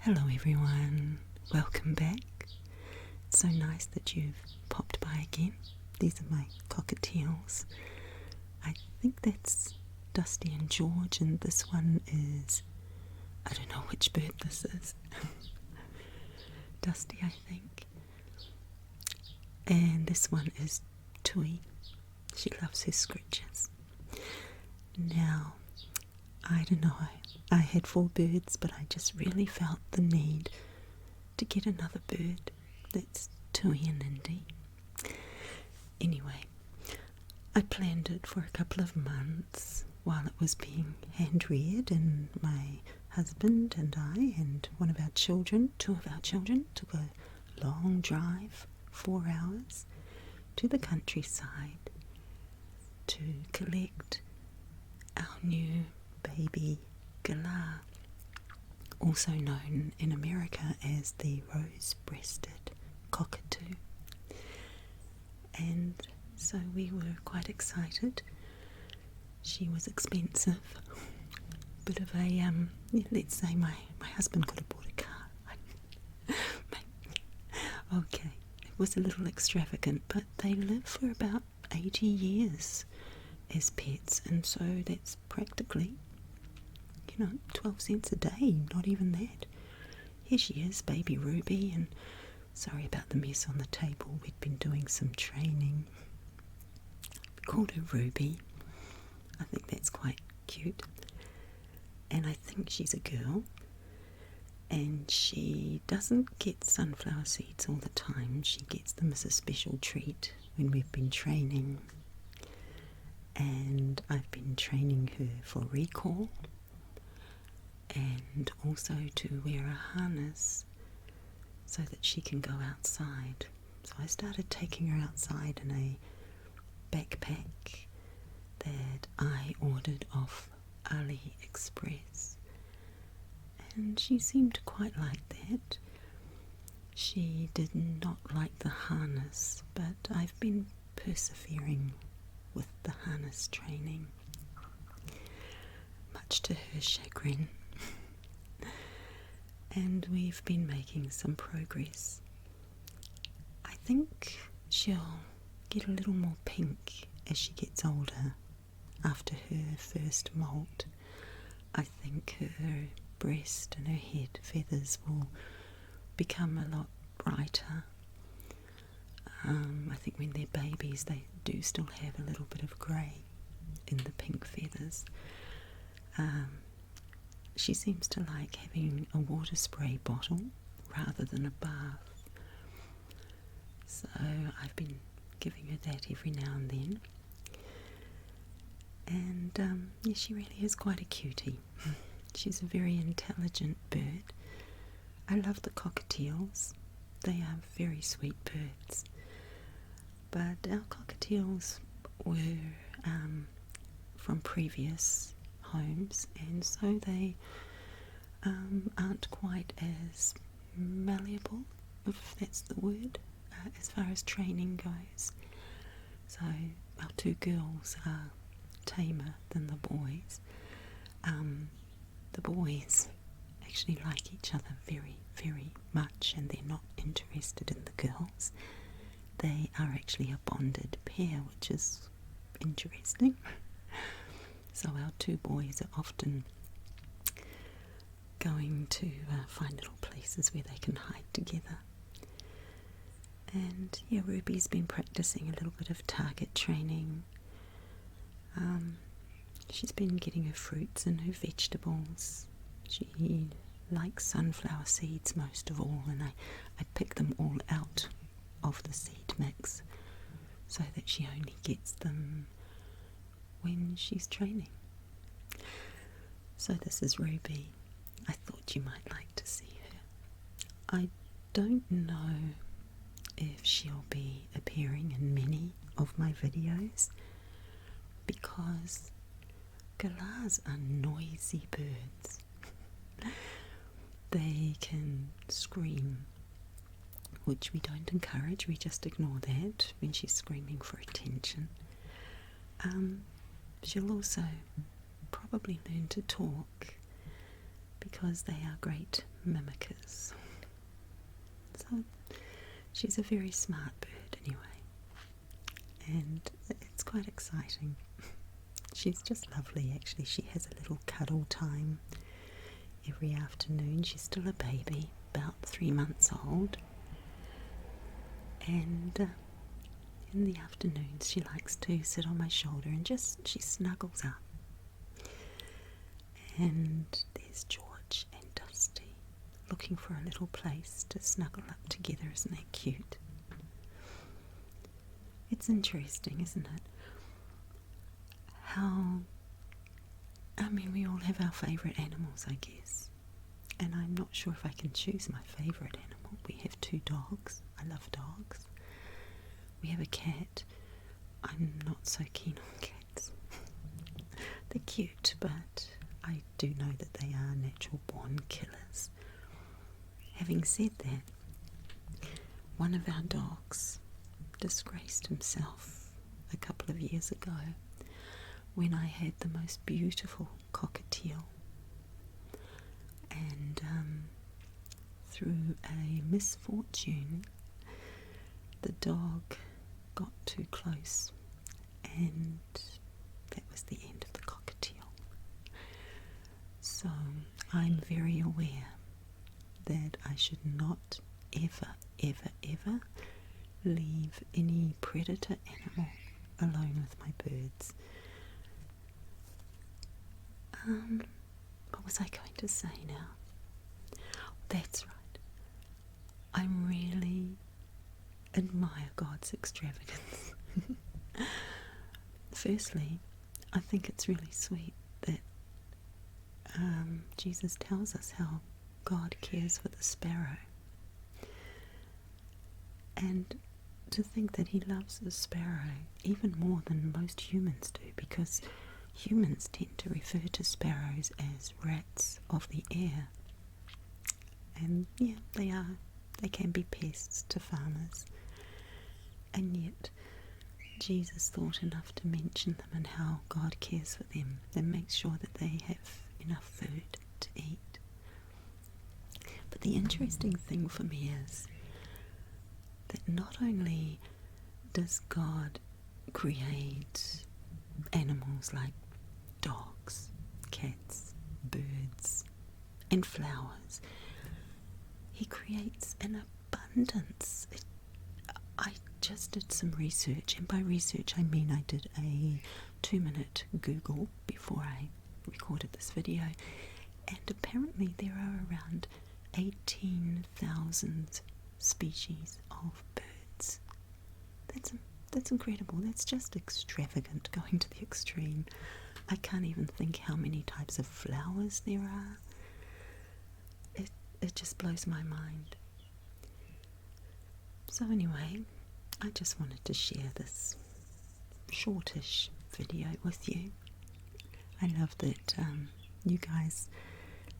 Hello everyone, welcome back. It's so nice that you've popped by again. These are my cockatiels. I think that's Dusty and George, and this one is, I don't know which bird this is. Dusty, I think. And this one is Tui. She loves her scritches. Now, I don't know, I had 4 birds, but I just really felt the need to get another bird. That's Tui and Indy. Anyway, I planned it for a couple of months while it was being hand-reared, and my husband and I and one of our children, 2 of our children, took a long drive, 4 hours, to the countryside to collect our new baby Galah, also known in America as the Rose Breasted Cockatoo. And so we were quite excited. She was expensive. Bit of a, let's say my husband could have bought a car. Okay, it was a little extravagant, but they live for about 80 years as pets, and so that's practically, 12 cents a day, not even that. Here she is, baby Ruby, and sorry about the mess on the table. We'd been doing some training. We called her Ruby. I think that's quite cute. And I think she's a girl. And she doesn't get sunflower seeds all the time. She gets them as a special treat when we've been training. And I've been training her for recall, and also to wear a harness so that she can go outside. So I started taking her outside in a backpack that I ordered off AliExpress, and she seemed to quite like that. She did not like the harness, but I've been persevering with the harness training, much to her chagrin. And we've been making some progress. I think she'll get a little more pink as she gets older after her first molt. I think her breast and her head feathers will become a lot brighter. I think when they're babies they do still have a little bit of grey in the pink feathers. She seems to like having a water spray bottle rather than a bath. So I've been giving her that every now and then. And yeah, she really is quite a cutie. She's a very intelligent bird. I love the cockatiels. They are very sweet birds. But our cockatiels were from previous homes, and so they aren't quite as malleable, if that's the word, as far as training goes. So our 2 girls are tamer than the boys. The boys actually like each other very, very much, and they're not interested in the girls. They are actually a bonded pair, which is interesting. So our 2 boys are often going to find little places where they can hide together. And yeah, Ruby's been practicing a little bit of target training. She's been getting her fruits and her vegetables. She likes sunflower seeds most of all, and I pick them all out of the seed mix so that she only gets them when she's training. So this is Ruby. I thought you might like to see her. I don't know if she'll be appearing in many of my videos because Galahs are noisy birds. They can scream, which we don't encourage. We just ignore that when she's screaming for attention. She'll also probably learn to talk, because they are great mimickers. So she's a very smart bird anyway, and it's quite exciting. She's just lovely actually. She has a little cuddle time every afternoon. She's still a baby, about 3 months old, and in the afternoons she likes to sit on my shoulder and she snuggles up. And there's George and Dusty looking for a little place to snuggle up together. Isn't that cute? It's interesting, isn't it? We all have our favourite animals, I guess. And I'm not sure if I can choose my favourite animal. We have 2 dogs. I love dogs. We have a cat. I'm not so keen on cats. They're cute, but I do know that they are natural born killers. Having said that, one of our dogs disgraced himself a couple of years ago when I had the most beautiful cockatiel, and through a misfortune the dog got too close, and that was the end of the cockatiel. So I'm very aware that I should not ever leave any predator animal alone with my birds. What was I going to say now? That's right. I really admire God's extravagance. Firstly, I think it's really sweet that Jesus tells us how God cares for the sparrow. And to think that he loves the sparrow even more than most humans do, because humans tend to refer to sparrows as rats of the air. And yeah, they can be pests to farmers. And yet Jesus thought enough to mention them and how God cares for them and makes sure that they have enough food to eat. But the interesting thing for me is that not only does God create animals like dogs, cats, birds, and flowers, he creates an abundance. I just did some research, and by research I mean I did a 2-minute Google before I recorded this video, and apparently there are around 18,000 species of birds. That's incredible. That's just extravagant, going to the extreme. I can't even think how many types of flowers there are. It just blows my mind. So anyway, I just wanted to share this shortish video with you. I love that you guys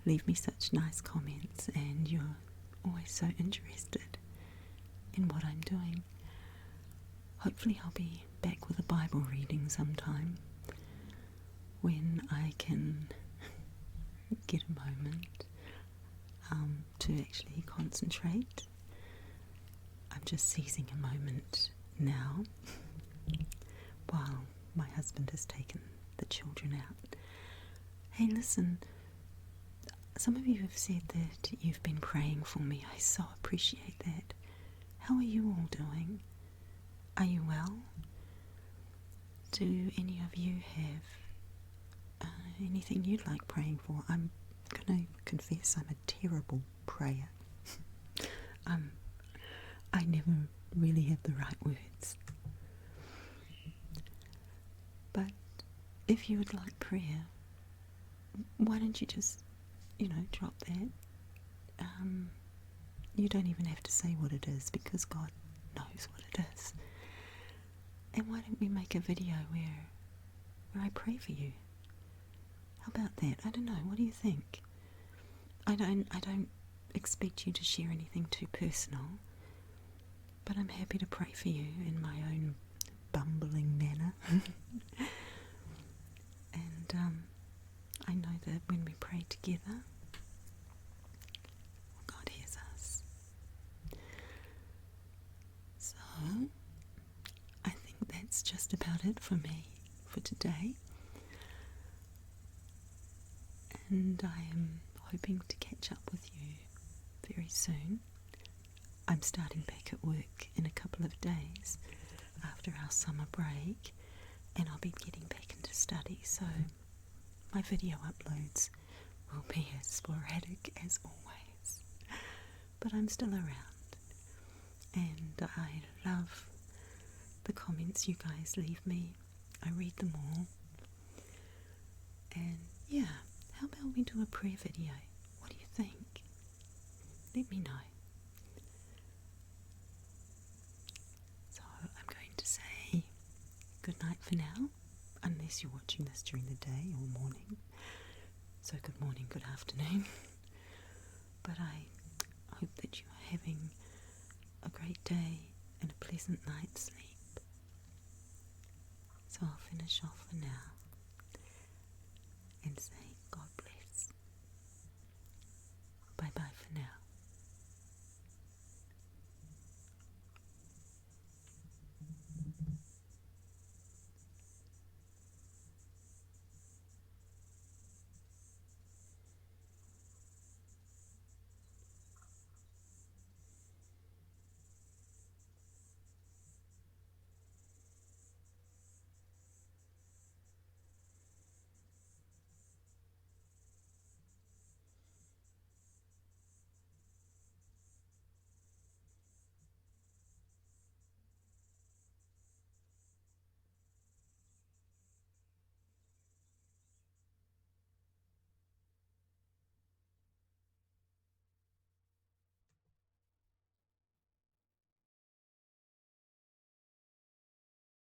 leave me such nice comments, and you're always so interested in what I'm doing. Hopefully I'll be back with a Bible reading sometime when I can get a moment to actually concentrate. I'm just seizing a moment now while my husband has taken the children out. Hey, listen, some of you have said that you've been praying for me. I so appreciate that. How are you all doing? Are you well? Do any of you have anything you'd like praying for? I'm going to confess I'm a terrible prayer. I never really have the right words. But if you would like prayer, why don't you just, drop that? You don't even have to say what it is, because God knows what it is. And why don't we make a video where I pray for you? How about that? I don't know. What do you think? I don't expect you to share anything too personal, but I'm happy to pray for you in my own bumbling manner. And I know that when we pray together, it for me for today. And I am hoping to catch up with you very soon. I'm starting back at work in a couple of days after our summer break, and I'll be getting back into study, so my video uploads will be as sporadic as always. But I'm still around, and I love the comments you guys leave me. I read them all. And yeah, how about we do a prayer video? What do you think? Let me know. So I'm going to say good night for now, unless you're watching this during the day or morning. So good morning, good afternoon. But I hope that you are having a great day and a pleasant night's sleep. So I'll finish off for now and say God bless.